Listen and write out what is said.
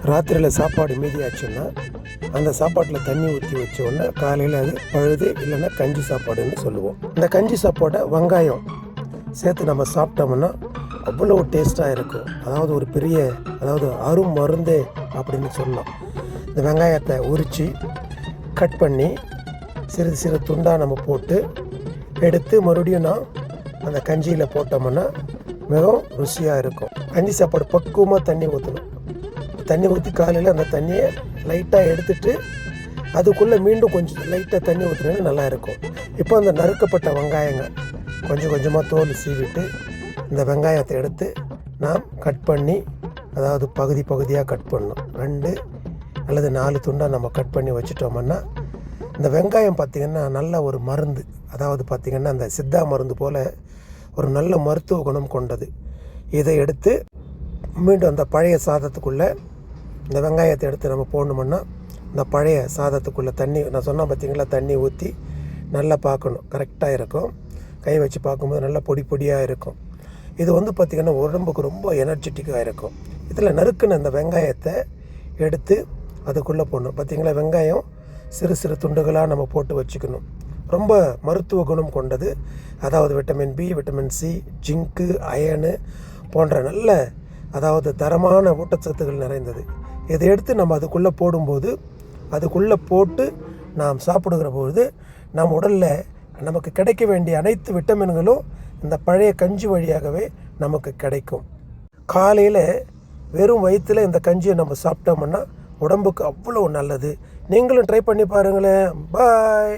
ராத்திரியில் சாப்பாடு மீதியாச்சுன்னா அந்த சாப்பாட்டில் தண்ணி ஊற்றி வச்ச உடனே காலையில் அது பழுது இல்லைன்னா கஞ்சி சாப்பாடுன்னு சொல்லுவோம். இந்த கஞ்சி சாப்பாடை வெங்காயம் சேர்த்து நம்ம சாப்பிட்டோம்னா அவ்வளோ டேஸ்ட்டாக இருக்கும். அதாவது ஒரு பெரிய அரும் மருந்தே அப்படின்னு சொல்லலாம். இந்த வெங்காயத்தை உரித்து கட் பண்ணி சிறு சிறு துண்டாக நம்ம போட்டு எடுத்து மறுபடியும் நான் அந்த கஞ்சியில் போட்டோம்னா மிகவும் ருசியாக இருக்கும். கஞ்சி சாப்பாடு பக்குவமாக தண்ணி ஊற்றணும். தண்ணி ஊற்றி காலையில் அந்த தண்ணியை லைட்டாக எடுத்துட்டு அதுக்குள்ளே மீண்டும் கொஞ்சம் லைட்டாக தண்ணி ஊற்றினா நல்லா இருக்கும். இப்போ அந்த நறுக்கப்பட்ட வெங்காயங்கள் கொஞ்சம் கொஞ்சமாக தோல் சீவிட்டு இந்த வெங்காயத்தை எடுத்து நாம் கட் பண்ணி, அதாவது பகுதி பகுதியாக கட் பண்ணணும். 2 அல்லது 4 துண்டாக நம்ம கட் பண்ணி வச்சுட்டோம்னா இந்த வெங்காயம் பார்த்திங்கன்னா நல்ல ஒரு மருந்து. அதாவது பார்த்திங்கன்னா அந்த சித்தா மருந்து போல் ஒரு நல்ல மருத்துவ குணம் கொண்டது. இதை எடுத்து மீண்டும் அந்த பழைய சாதத்துக்குள்ளே இந்த வெங்காயத்தை எடுத்து நம்ம போடணுமுன்னா இந்த பழைய சாதத்துக்குள்ளே தண்ணி நான் சொன்னால் பார்த்திங்களா, தண்ணி ஊற்றி நல்லா பார்க்கணும். கரெக்டாக இருக்கும். கை வச்சு பார்க்கும்போது நல்லா பொடி பொடியாக இருக்கும். இது பார்த்திங்கன்னா உடம்புக்கு ரொம்ப எனர்ஜெட்டிக்காக இருக்கும். இதில் நறுக்குன இந்த வெங்காயத்தை எடுத்து அதுக்குள்ளே போடணும். பார்த்திங்களா, வெங்காயம் சிறு சிறு துண்டுகளாக நம்ம போட்டு வச்சுக்கணும். ரொம்ப மருத்துவ குணம் கொண்டது. அதாவது vitamin B, vitamin C, zinc, iron போன்ற நல்ல தரமான ஊட்டச்சத்துக்கள் நிறைந்தது. இதை எடுத்து நம்ம அதுக்குள்ளே போடும்போது, அதுக்குள்ளே போட்டு நாம் சாப்பிடுகிற பொழுது நம் உடலில் நமக்கு கிடைக்க வேண்டிய அனைத்து விட்டமின்களும் இந்த பழைய கஞ்சி வழியாகவே நமக்கு கிடைக்கும். காலையில் வெறும் வயிற்றில் இந்த கஞ்சியை நம்ம சாப்பிட்டோம்னா உடம்புக்கு அவ்வளோ நல்லது. நீங்களும் ட்ரை பண்ணி பாருங்களேன். பாய்.